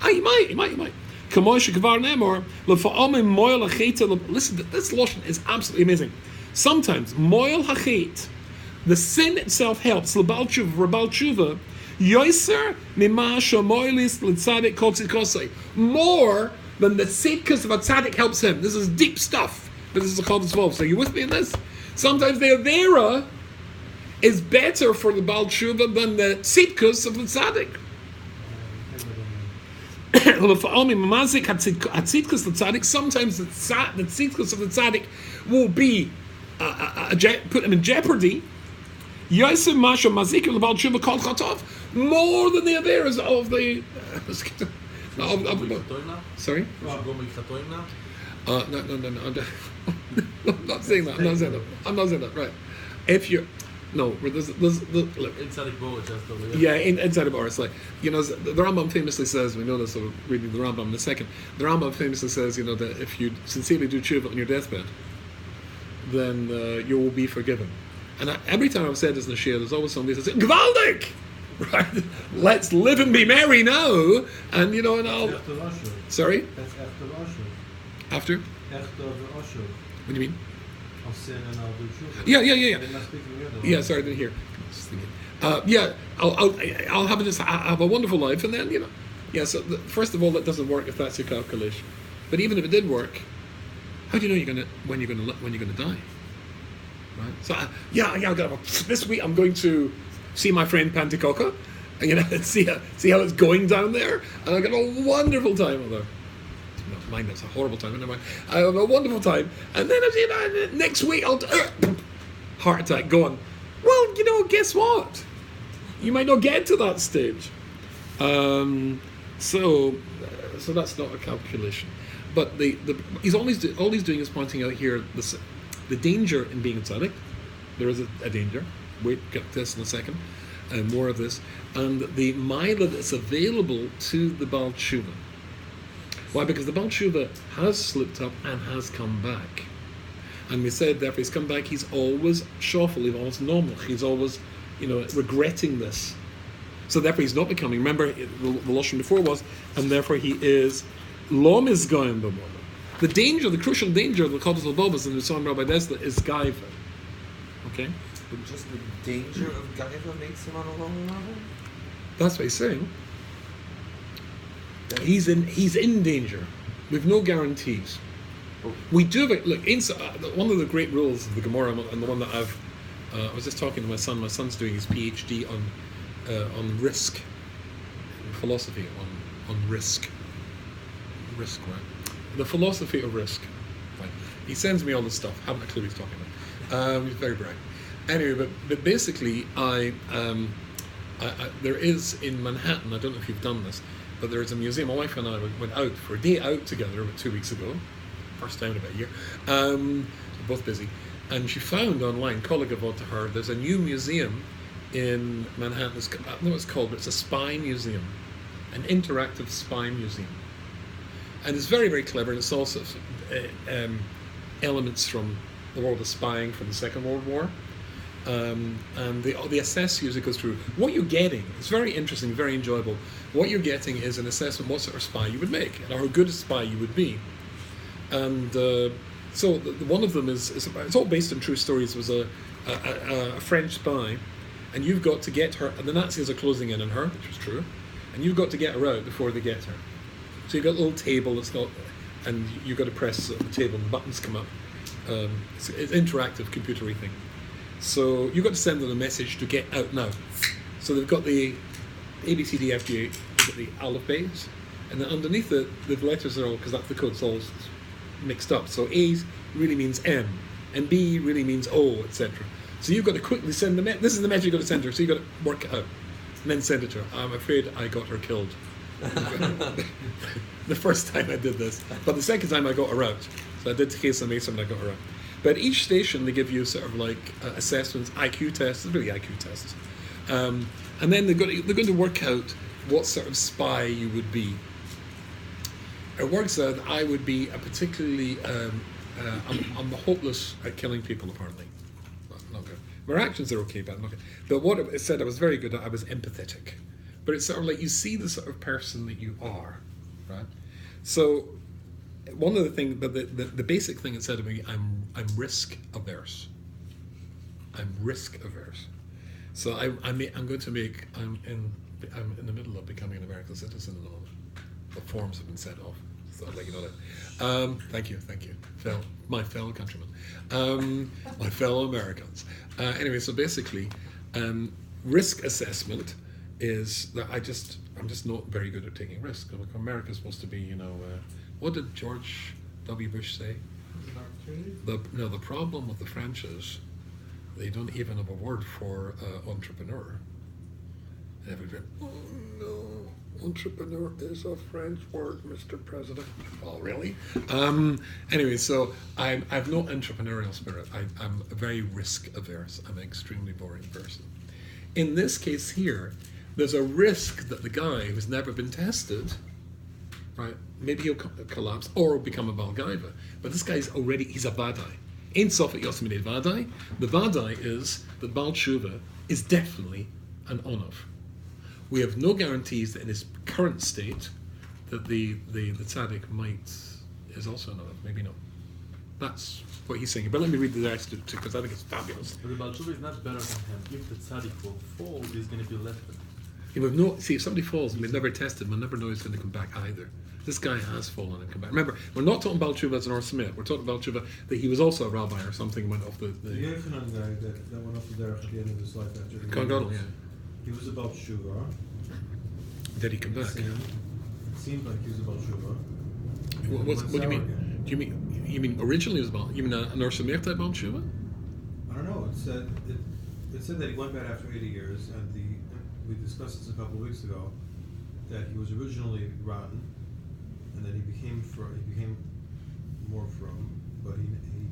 Speaker 1: He might. Listen, this lotion is absolutely amazing. Sometimes, moil hachet, the sin itself helps, l'bal tshuva, yoiser mima shamoilis l'tzadik kotzikosei, more than the tzidkas of a tzaddik helps him. This is deep stuff, but this is a Chovos 12. So are you with me in this? Sometimes the avera is better for the Baal Tshuva than the tzidkus of the tzaddik. Sometimes the tzidkus of the tzaddik will be put him in jeopardy. More than the averas of the. Sorry. No. I'm not saying that. I'm not saying that. Right. If you're. No, there's look.
Speaker 5: Inside the board, just over there.
Speaker 1: Yeah, inside the bar. It's like, the Rambam famously says, we know this, so reading the Rambam in a second, the Rambam famously says, that if you sincerely do tshuva on your deathbed, then you will be forgiven. And every time I've said this in the shir, there's always somebody that says, Gvaldik! Right? Let's live and be merry now! And, and I'll...
Speaker 4: After Osher.
Speaker 1: Sorry?
Speaker 4: That's after Osher.
Speaker 1: After?
Speaker 4: After the Osher.
Speaker 1: What do you mean?
Speaker 4: I'll sin and I'll do tshuva.
Speaker 1: Yeah.
Speaker 4: They're not speaking the other
Speaker 1: Yeah, sorry, I didn't hear. I'll have a wonderful life, and then So first of all, that doesn't work if that's your calculation. But even if it did work, how do you know when you're gonna die? Right. So this week I'm going to see my friend Panticoca, and see how it's going down there, and I got a wonderful time with her. No, mind, that's a horrible time. Never mind. I have a wonderful time, and then next week I'll heart attack going. Well, guess what? You might not get to that stage. So that's not a calculation. But he's all he's doing is pointing out here the danger in being a tzaddik. There is a danger. Wait, get this in a second. More of this, and the mila that's available to the Baal Tshuva. Why? Because the Baal Tshuva has slipped up and has come back. And we said, therefore, he's come back, he's always shawful, he's always normal, he's always, regretting this. So therefore, he's not becoming, remember, the Lashon before was, and therefore he is lo mizgoyim b'mola. The danger, the crucial danger of the Chovos HaLevovos and the Son Rabbi Desla is gaiva. Okay?
Speaker 3: But just the danger of Gaiva makes him on a lower level?
Speaker 1: That's what he's saying. He's in danger. We've no guarantees. We do have one of the great rules of the Gemara, and the one that I was just talking to my son. My son's doing his PhD on risk, philosophy on risk, right? The philosophy of risk. Right. He sends me all this stuff. Haven't a clue what he's talking about. He's very bright. Anyway, but basically, there is in Manhattan. I don't know if you've done this, but there is a museum. My wife and I went out for a day out together about 2 weeks ago. First time in about a year. We're both busy. And she found online, colleague of to her, there's a new museum in Manhattan. I don't know what it's called, but it's a spy museum. An interactive spy museum. And it's very, very clever, and it's also elements from the world of spying from the Second World War. And the assess user goes through. What you're getting, it's very interesting, very enjoyable. What you're getting is an assessment what sort of spy you would make, and how good a spy you would be. And so one of them is it's all based on true stories. Was a French spy, and you've got to get her. And the Nazis are closing in on her, which was true, and you've got to get her out before they get her. So you've got a little table that's got, and you've got to press the table, and buttons come up. It's interactive, computery thing. So you've got to send them a message to get out now. So they've got the ABCD, FGA, they've got the Aleph Beis, and you've got to get out. So you've got to send them a message to get out now. So they've got the ABCD, FGA, they've got the Aleph Beis, and you've got to send them a message to get out now. So they've got the ABCD, FGA, they've got the Aleph Beis, and you've got to send them a message to get out now. and then underneath it, the letters are all, because that's the code, it's all mixed up. So A really means M, and B really means O, etc. So you've got to quickly send the this is the message you've got to send her, so you've got to work it out, and then send it to her. I'm afraid I got her killed. The first time I did this, but the second time I got her out. So I did the case of Mason and I got her out. But at each station they give you sort of like assessments, IQ tests, it's really IQ tests. And then they're going to work out what sort of spy you would be. It works out that I would be a particularly, I'm hopeless at killing people apparently. Not good. My reactions are okay, but I'm not good. But what it said I was very good at, I was empathetic. But it's sort of like you see the sort of person that you are, right? So one of the things, but the basic thing it said to me, I'm risk averse. I'm risk averse. So I'm going to make, I'm in the middle of becoming an American citizen at the moment. The forms have been sent off. So I'd let you know that. Thank you. My fellow countrymen, my fellow Americans. Anyway, so basically, risk assessment is that I'm just not very good at taking risks. America's supposed to be, what did George W. Bush say? The problem with the French is they don't even have a word for entrepreneur. And everybody, oh no, entrepreneur is a French word, Mr. President. Oh, really? Anyway, so I've no entrepreneurial spirit. I'm very risk averse. I'm an extremely boring person. In this case here, there's a risk that the guy who's never been tested, right, maybe he'll collapse or become a Balgaiva. But this guy's he's a Vadai. Ein Sofik Yosemite Vadai. The Vadai is that Baal Tshuva is definitely an Onav. We have no guarantees that in his current state that the tzaddik is also an Onav. Maybe not. That's what he's saying. But let me read the rest because I think it's fabulous.
Speaker 5: But the Baal Tshuva is not better than him. If the tzaddik will fall, he's going to be left.
Speaker 1: If somebody falls and we've never tested him, we'll never know he's going to come back either. This guy has fallen and come back. Remember, we're not talking about Tshuva as an Or Smith. We're talking about Tshuva that he was also a rabbi or something and went off the
Speaker 4: Yochanan guy that went off the derech at the end of his life after
Speaker 1: Gadol, yeah.
Speaker 4: He was about Tshuva.
Speaker 1: Did he come back?
Speaker 4: It seemed like he was about Tshuva.
Speaker 1: What do you mean? Do you mean originally it was about? You mean an Or Smith type about Tshuva?
Speaker 4: I don't know. It said that he went back after 80 years, and we discussed this a couple of weeks ago, that he was originally rotten, and then he became more from, but he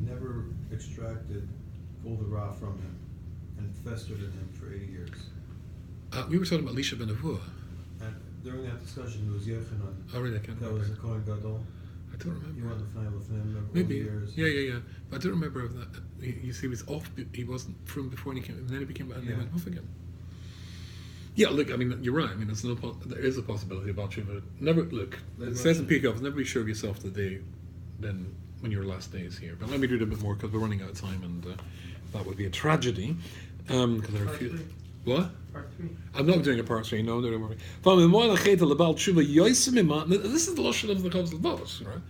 Speaker 4: never extracted all the ra from him, and it festered in him for 80 years.
Speaker 1: We were talking about Elisha ben Avua.
Speaker 4: And during that discussion, it was Yochanan.
Speaker 1: Oh, really? I can't
Speaker 4: That
Speaker 1: remember.
Speaker 4: was a Kohen Gadol.
Speaker 1: I don't remember.
Speaker 4: You were on the final with him over
Speaker 1: Maybe.
Speaker 4: the years.
Speaker 1: Yeah. But I don't remember of that. He was off. He wasn't from before and he came, and then he became, and he went off again. Yeah, look, I mean, you're right. I mean, there is a possibility about you, but never, look, it says in Peacock, never be sure of yourself the day then when your last day is here. But let me read a bit more because we're running out of time and that would be a tragedy. Because there are a few. What?
Speaker 4: Part 3.
Speaker 1: I'm not doing a part 3, no, don't worry. This is the Lashon of the Chovos HaLevovos, right?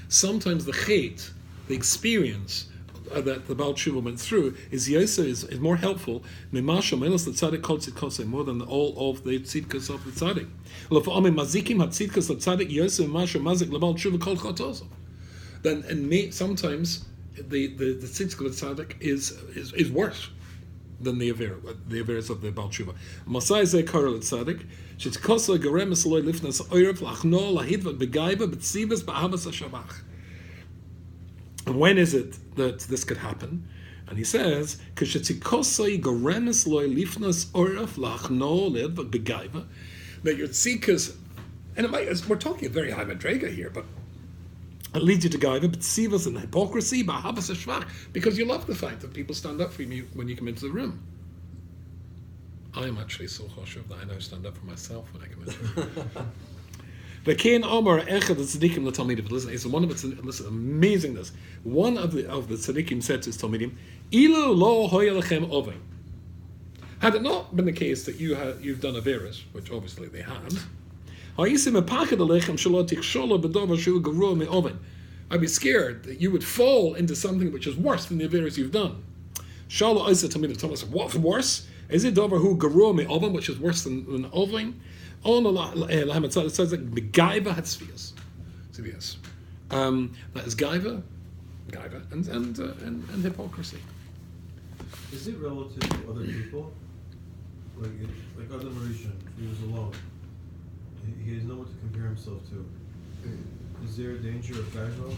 Speaker 1: Sometimes the chait, the experience that the Baal Tshuva went through is more helpful more than all of the tzidkas of the tzaddik. Then and sometimes the tzidkas of the tzaddik is worse than the averes of the Baal Tshuva. Masai zeh korel tzaddik shetzkosa goremes loy lifnas oirav lachno lahidvat begaiva b'tzivas ba'avas hashabach. And when is it that this could happen? And he says, that your tzikas, and we're talking a very high madrega here, but it leads you to gaiva, but sivas and hypocrisy, because you love the fact that people stand up for you when you come into the room. I am actually so choshev that I now stand up for myself when I come into the room. Listen, listen, amazing this. One of the tzaddikim said to his talmidim, "Ilu lo hoya lechem oven." Had it not been the case that you've done averis, which obviously they had, I'd be scared that you would fall into something which is worse than the averis you've done. Shala Isa Talmidim said, "What's worse?" Is it Dover who Garua me oven, which is worse than oven? On it says like the Gaiva had spheres. Yes. That is Gaiva, and hypocrisy.
Speaker 4: Is it relative to other people? Like other Mauritian, he was alone. He has no one to compare himself to. Is there a danger of Gaiva?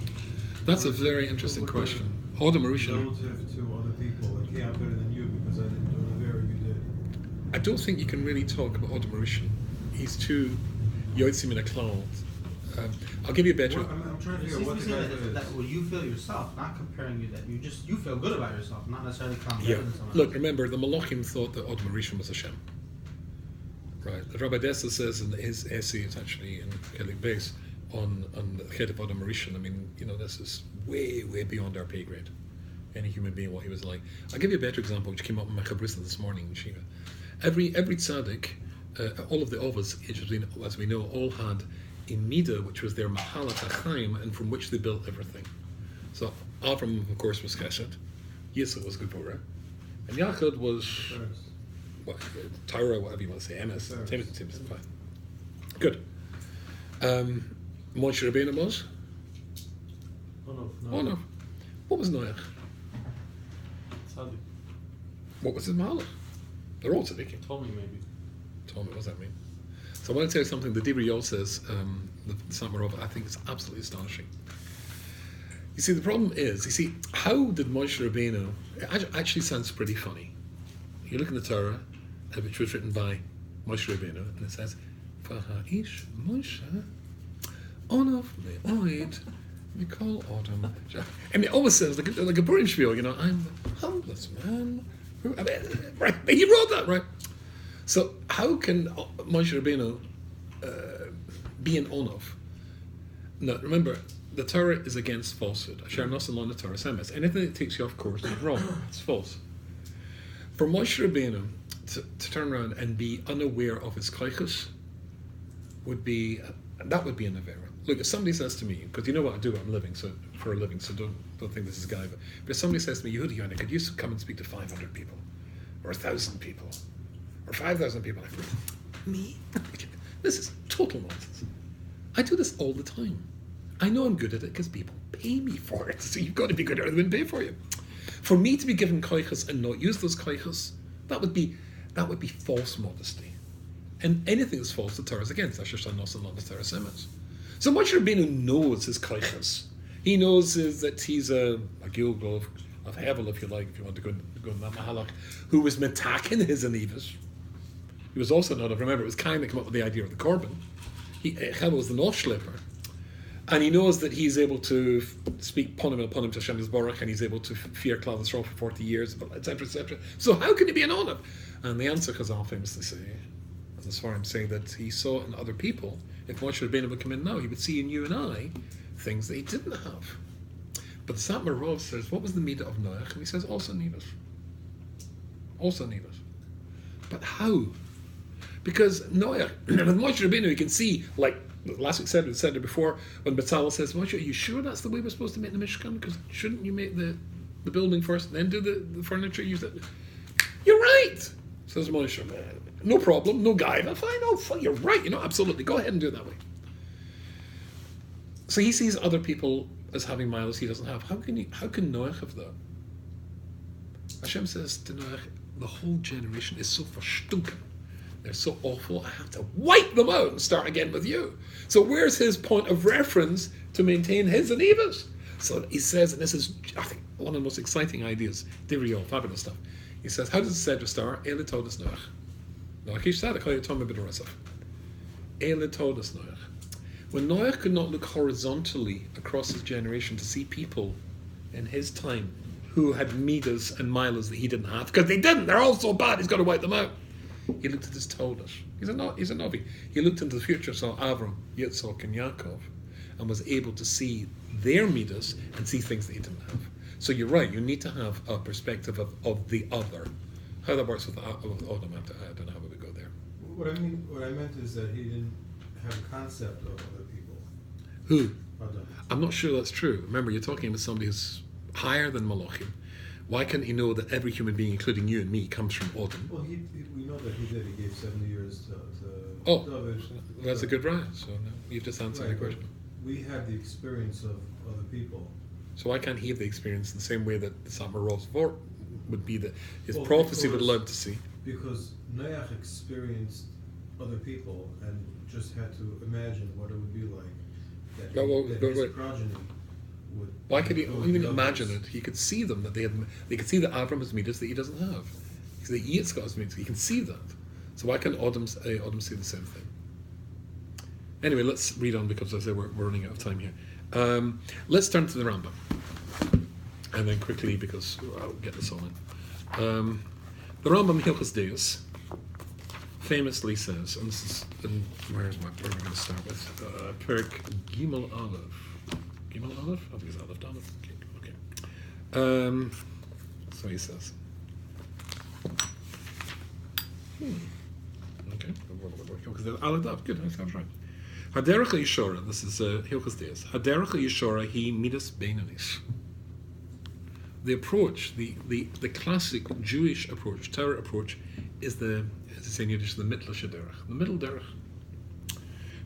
Speaker 1: That's a very interesting question. Other Mauritian.
Speaker 4: Relative to other people, like, hey, I'm better than you because I didn't do an Avera, you did.
Speaker 1: I don't think you can really talk about Other Mauritian. He's too yotzim in a cloud. I'll give you a better.
Speaker 4: Well, I'm trying to
Speaker 6: It
Speaker 4: figure out
Speaker 6: seems
Speaker 4: what
Speaker 6: to
Speaker 4: the
Speaker 6: me
Speaker 4: Gaiva
Speaker 6: that,
Speaker 4: is.
Speaker 6: that what you feel yourself, not comparing you, that you feel good about yourself, not necessarily comparing
Speaker 1: Yeah.
Speaker 6: to someone
Speaker 1: Look,
Speaker 6: else.
Speaker 1: remember, the Malachim thought that Od Mauritian was Hashem. Right. The Rabbi Dessa says in his essay, it's actually in Kelig Base, on the head of Od Mauritian. I mean, this is way, way beyond our pay grade. Any human being, what he was like. I'll give you a better example, which came up in my Chabrisa this morning in Shiva. Every tzaddik, all of the Ovas, as we know, all had a Midah, which was their Mahalat HaChaim, and from which they built everything. So Avram, of course, was Chesed. Yisrael was Gevurah. And Yachad was Torah, whatever you want to say, MS. Same fine. Good. Moshe Rabbeinu was?
Speaker 5: Oh no.
Speaker 1: What was Noach?
Speaker 5: Tzaddik.
Speaker 1: What was his Mahalat? They're all tzaddikim.
Speaker 5: Tommy maybe.
Speaker 1: Tommy, what does that mean? So I want to tell you something the Dibri Yol says, the Samarova, I think it's absolutely astonishing. You see, the problem is, how did Moshe Rabbeinu, it actually sounds pretty funny. You look in the Torah, which was written by Moshe Rabbeinu, and it says, V'ha'ish Moshe onav me'oid mikol odom. And it almost sounds like a Purim spiel, I'm the humblest man. Right, he wrote that, right? So how can Moshe Rabbeinu be an onav? Now, remember, the Torah is against falsehood. Asher nosan lo the Torah semes. Anything that takes you off course is wrong. It's false. For Moshe Rabbeinu to turn around and be unaware of his koichus would be an Avera. Look, if somebody says to me, because you know what I do, for a living, so don't think this is Gaiva. But if somebody says to me, Yehuda Yonah, could you come and speak to 500 people, or 1,000 people, or 5,000 people? I go, me? This is total nonsense. I do this all the time. I know I'm good at it because people pay me for it. So you've got to be good at it when they pay for you. For me to be given koichas and not use those koichas, that would be false modesty. And anything that's false, the Torah is against. Asher shall nosan lo the Torah semes. So Moshe Rabbeinu knows his koichas. He knows that he's a Gilgal of Hevel, if you like, if you want to go in that Mahalach, who was metakin his anivas. He was also not, remember, it was Cain that came up with the idea of the Korban. Hevel was the North Schlipper. And he knows that he's able to speak ponim to Hashem Yisborach, and he's able to fear Klal Yisrael for 40 years, etc., etc. So how can he be an onav? And the answer, Chazal famously say, as far as saying that he saw in other people, if Moshe Rabbeinu would come in now, he would see in you and I things that he didn't have. But the Satmar Rav says, what was the midah of Noach? And he says, also nivas. Also nivas. But how? Because Noach, with Moshe Rabbeinu, you can see, like last week said it before, when Betzalel says, Moshe, are you sure that's the way we're supposed to make the Mishkan? Because shouldn't you make the building first, then do the furniture? You're right, says Moshe. No problem, no guy. Fine, you're right, absolutely. Go ahead and do it that way. So he sees other people as having miles he doesn't have. How can Noach have that? Hashem says to Noach, the whole generation is so verstunken. They're so awful, I have to wipe them out and start again with you. So where's his point of reference to maintain his anivas? So he says, and this is, I think, one of the most exciting ideas, Divriol, fabulous stuff. He says, how does the Seder start? Eile todas Noach. Noach ish tzaddik, ha'yu tomei b'dorasav. Eile todas Noach. When Noach could not look horizontally across his generation to see people in his time who had midas and milas that he didn't have, because they didn't, they're all so bad, he's got to wipe them out. He looked at his Todas. He's a Novi. He looked into the future, saw Avram, Yitzhak, and Yaakov, and was able to see their midas and see things that he didn't have. So you're right, you need to have a perspective of the other. How that works with Odom, I don't know how we would go there.
Speaker 4: What I meant is that he didn't have a concept of other people.
Speaker 1: Who?
Speaker 4: Adam.
Speaker 1: I'm not sure that's true. Remember, you're talking about somebody who's higher than Malachim, Why can't he know that every human being, including you and me, comes from Adam?
Speaker 4: Well, we know that he did. He gave 70 years to
Speaker 1: Oh,
Speaker 4: David.
Speaker 1: that's a good right. So no, you've just answered the
Speaker 4: Right, but
Speaker 1: question.
Speaker 4: we have the experience of other people.
Speaker 1: So why can't he have the experience in the same way that the Samar Rosvort would be that his
Speaker 4: Well,
Speaker 1: prophecy would
Speaker 4: because-
Speaker 1: allow him to see?
Speaker 4: Because Noach experienced other people and just had to imagine what it would be like. That, that his progeny would.
Speaker 1: Why could he
Speaker 4: would
Speaker 1: even
Speaker 4: be
Speaker 1: imagine
Speaker 4: others.
Speaker 1: it? He could see them, that they could see that Avram has midas that he doesn't have. Because the Yitzchak midas, he can see that. So why can't Adam see the same thing? Anyway, let's read on because as I say we're running out of time here. Let's turn to the Rambam, and then quickly because I'll get this all in. The Rambam Hilchos Deus famously says, and this is, and where am I going to start with? Perek Gimel Aleph. Gimel Aleph? I think it's Aleph. Aleph. Okay. So he says. Okay. Aleph. Good. I was right. Haderech Yishora. This is Hilchos Deus. Haderech Yishora he midas beinanis. The approach, the classic Jewish approach, Torah approach, is the, as I say in Yiddish, the mittlere derech, the middle derech.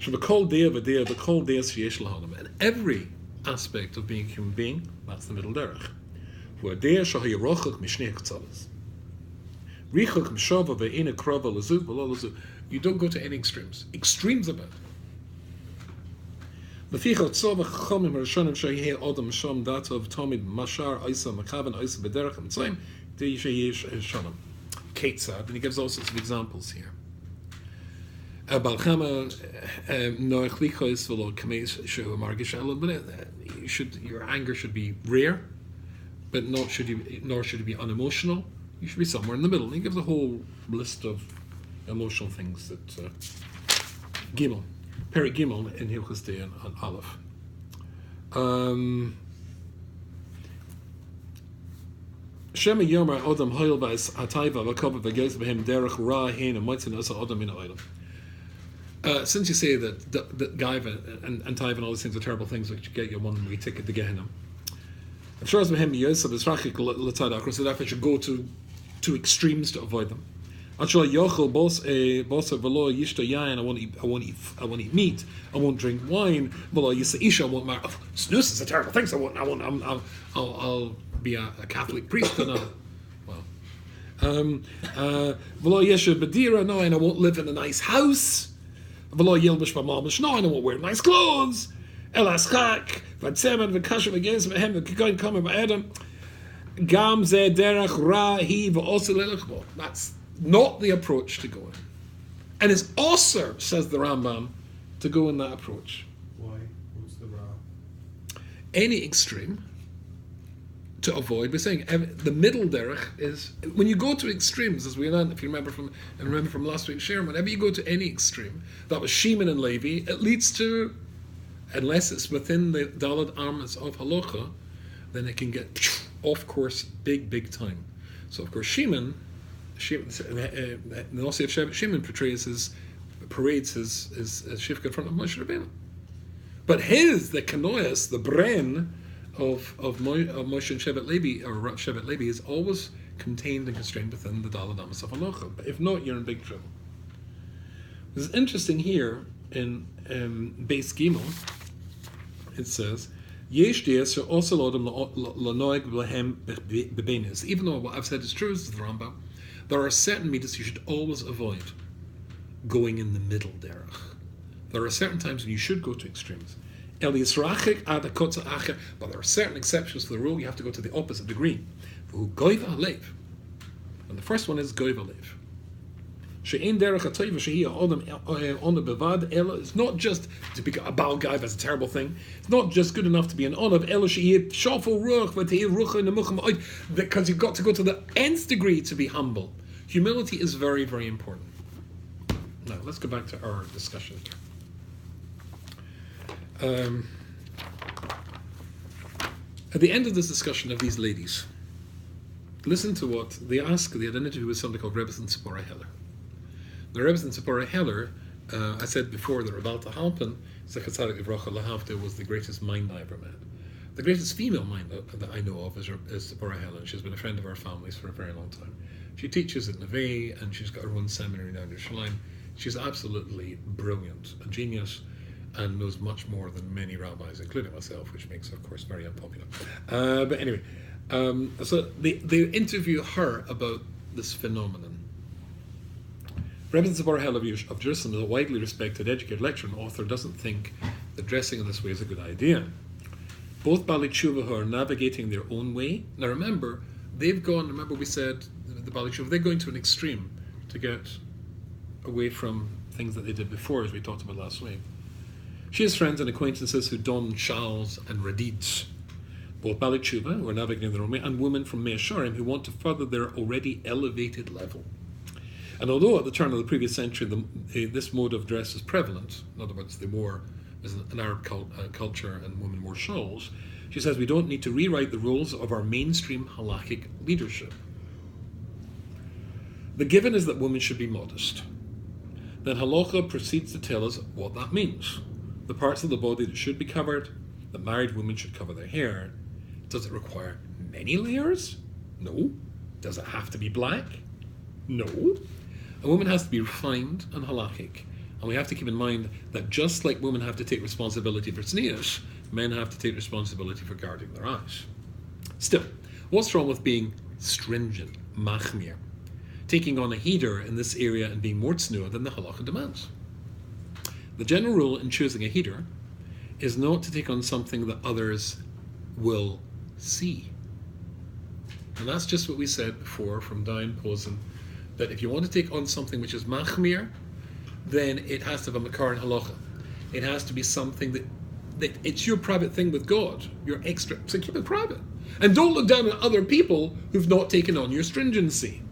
Speaker 1: So the kol dea v'dea, the kol dea sheyesh l'hanam, and every aspect of being a human being, that's the middle derech. V'adea shahay rochach mishnei chtzalas. Richach m'shava ve'ina krava l'zu v'lo l'zu. You don't go to any extremes. Extremes about it. Leficha tzova chachamim harishonim sheyeh adam sham datov tomid mashar isa makavan isa b'derech mitzrayim de sheyesh shonim. Ketzad, and he gives all sorts of examples here. Balchama noach lichos v'lo kameis shehu margish elam, but your anger should be rare, but nor should it be unemotional. You should be somewhere in the middle. And he gives a whole list of emotional things that Gimel. Perek Gimel in Hilchos Deus and Aleph. Shema Yomer Odam Hoil Vais Ataiva Vakova Vagez Behem Derech Ra Hein and Moitzin Asa Odam in Oilam. Since you say that Gaiva and Taiva and all these things are terrible things which get you one way ticket to Gehenna, I'm sure as Behem Yosef is Rachik Latada across the I should go to extremes to avoid them. Actually, Yochel bosa v'lo yishta yain. I won't eat meat. I won't drink wine. V'lo yisa'isha. I won't marry. Oh, snus is a terrible thing. So I'll be a Catholic priest. And v'lo yesha bedira. No, and I won't live in a nice house. V'lo yilbish b'malbish. No, and I won't wear nice clothes. Elaschak v'tzeman v'kashem against mehem v'kigoyin kamer ba'adam. Gam ze derech ra hi v'osi lelechbo. That's not the approach to go in. And it's also, says the Rambam, to go in that approach.
Speaker 4: Why? What's the ra?
Speaker 1: Any extreme to avoid. We're saying the middle derech is when you go to extremes, as we learned, if you remember from last week's share, whenever you go to any extreme, that was Shimon and Levi, it leads to, unless it's within the Daled arms of Halacha, then it can get off course big time. So of course Shimon the Nasi of Shimon parades his Shivka in front of Moshe Rabbeinu. But the Kanoias, the Bren of Moshe and Shevet Levi, or Shevet Levi, is always contained and constrained within the Daled Amos of Halacha. But if not, you're in big trouble. This is interesting here in Beis Gimel. It says, Yesh dias also lodem lanoig lehem bebenis. Even though what I've said is true, this is the Rambam, there are certain midas you should always avoid going in the middle derech. There are certain times when you should go to extremes. But there are certain exceptions to the rule. You have to go to the opposite degree. And the first one is goiv alev. It's not just to be a Baal Gaiva as a terrible thing. It's not just good enough to be an Olav, because you've got to go to the nth degree to be humble. Humility is very, very important. Now, let's go back to our discussion. At the end of this discussion of these ladies, listen to what they ask. They had an interview with somebody called Rebbe and Tzipora Heller. The Rebbe and Tzipora Heller, I said before, the Rabalta Halpin, Zechatzadik Ivracha Lahavta, was the greatest mind I ever met. The greatest female mind that I know of is Deborah Helen. She's been a friend of our family's for a very long time. She teaches at Neve and she's got her own seminary down in Yerushalayim. She's absolutely brilliant, a genius, and knows much more than many rabbis, including myself, which makes her, of course, very unpopular. But anyway, so they interview her about this phenomenon. Rebbe Deborah HaLevovos of Jerusalem is a widely respected, educated lecturer and author, doesn't think that dressing in this way is a good idea. Both Bali Tshuva who are navigating their own way. Now remember, we said, the Bali Tshuva, they're going to an extreme to get away from things that they did before, as we talked about last week. She has friends and acquaintances who don shawls and radits. Both Bali Tshuva, who are navigating their own way, and women from Mea Shearim who want to further their already elevated level. And although at the turn of the previous century this mode of dress is prevalent, in other words, they wore as an Arab culture and women wore shawls, she says we don't need to rewrite the rules of our mainstream halakhic leadership. The given is that women should be modest. Then halacha proceeds to tell us what that means. The parts of the body that should be covered, that married women should cover their hair. Does it require many layers? No. Does it have to be black? No. A woman has to be refined and halakhic. And we have to keep in mind that just like women have to take responsibility for tznius, men have to take responsibility for guarding their eyes. Still, what's wrong with being stringent, machmir, taking on a heater in this area and being more tznuah than the halakha demands? The general rule in choosing a heater is not to take on something that others will see. And that's just what we said before from Dayan Posen, that if you want to take on something which is machmir, then it has to have a makar and halacha. It has to be something that it's your private thing with God, your extra, so keep it private. And don't look down at other people who've not taken on your stringency.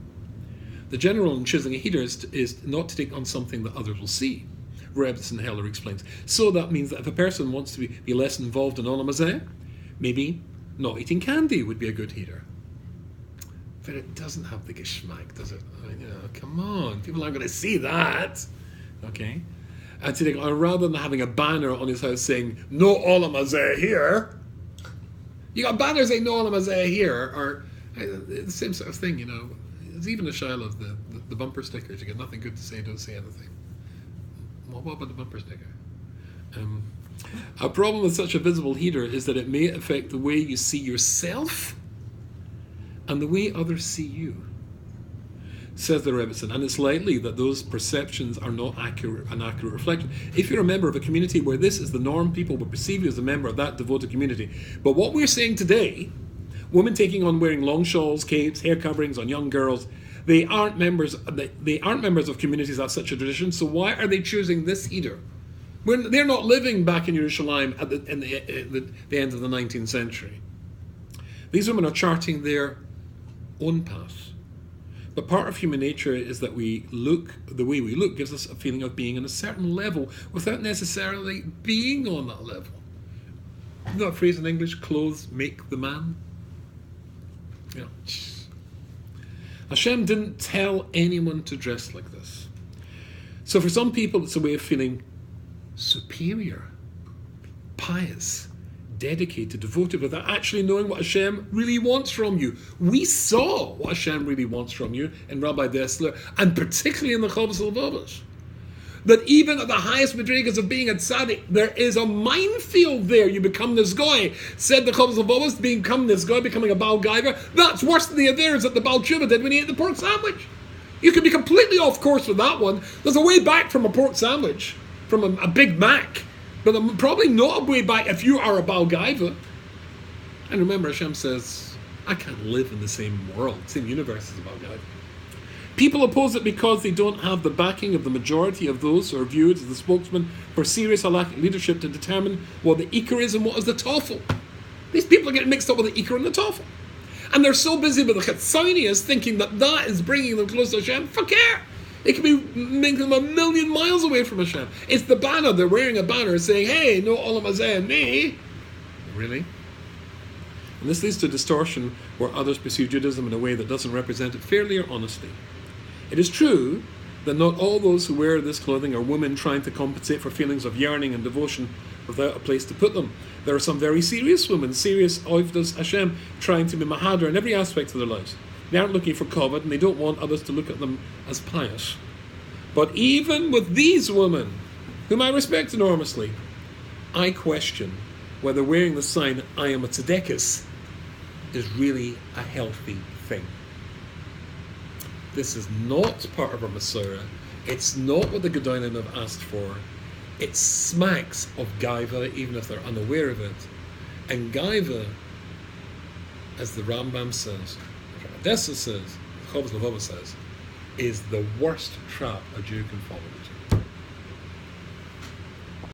Speaker 1: The general in choosing a heater is not to take on something that others will see. Rebbetzin Heller explains. So that means that if a person wants to be less involved in Olam Hazeh, maybe not eating candy would be a good heater. But it doesn't have the geschmack, does it? I mean, come on, people aren't going to see that. Okay? And to take, or rather than having a banner on his house saying, no Olam Hazeh here, you got banners saying no Olam Hazeh here, or the same sort of thing, you know. There's even a shayla of the bumper stickers. You get nothing good to say, don't say anything. What about the bumper sticker? A problem with such a visible heater is that it may affect the way you see yourself and the way others see you, says the Rebbetzin, and it's likely that those perceptions are not an accurate reflection. If you're a member of a community where this is the norm, people will perceive you as a member of that devoted community. But what we're saying today, women taking on wearing long shawls, capes, hair coverings on young girls, they aren't members of communities that have such a tradition, so why are they choosing this heater? When they're not living back in Yerushalayim at the end of the 19th century. These women are charting their own path. But part of human nature is that the way we look gives us a feeling of being on a certain level without necessarily being on that level. Isn't that phrase in English, clothes make the man? You know, Hashem didn't tell anyone to dress like this. So for some people, it's a way of feeling superior, pious, dedicated, devoted, without actually knowing what Hashem really wants from you. We saw what Hashem really wants from you in Rabbi Dessler, and particularly in the Chovos HaLevovos. That even at the highest madrigas of being a tzaddik, there is a minefield there. You become this guy. Said the Chovos HaLevovos, become this guy, becoming a Baal Gaiva. That's worse than the averes that the Baal Tshuva did when he ate the pork sandwich. You could be completely off course with that one. There's a way back from a pork sandwich, from a Big Mac. But probably not a way back if you are a Baal Gaiva. And remember, Hashem says, I can't live in the same world, same universe as a Baal Gaiva. People oppose it because they don't have the backing of the majority of those who are viewed as the spokesman for serious halakhic leadership to determine what the Ikar is and what is the Tofel. These people are getting mixed up with the Ikar and the Tofel. And they're so busy with the Chetzonius thinking that is bringing them close to Hashem. Fuck yeah! It could be making them 1,000,000 miles away from Hashem. It's the banner. They're wearing a banner saying, hey, no Olam Hazeh and me. Really? And this leads to distortion where others pursue Judaism in a way that doesn't represent it fairly or honestly. It is true that not all those who wear this clothing are women trying to compensate for feelings of yearning and devotion without a place to put them. There are some very serious women, serious Ovdas Hashem, trying to be Mahadar in every aspect of their lives. They aren't looking for covet, and they don't want others to look at them as pious. But even with these women, whom I respect enormously, I question whether wearing the sign, I am a tzedekis, is really a healthy thing. This is not part of our Masorah. It's not what the Gedolim have asked for. It smacks of gaiva, even if they're unaware of it. And gaiva, as the Rambam says, Odessa says, Chovos HaLevovos says, is the worst trap a Jew can fall into.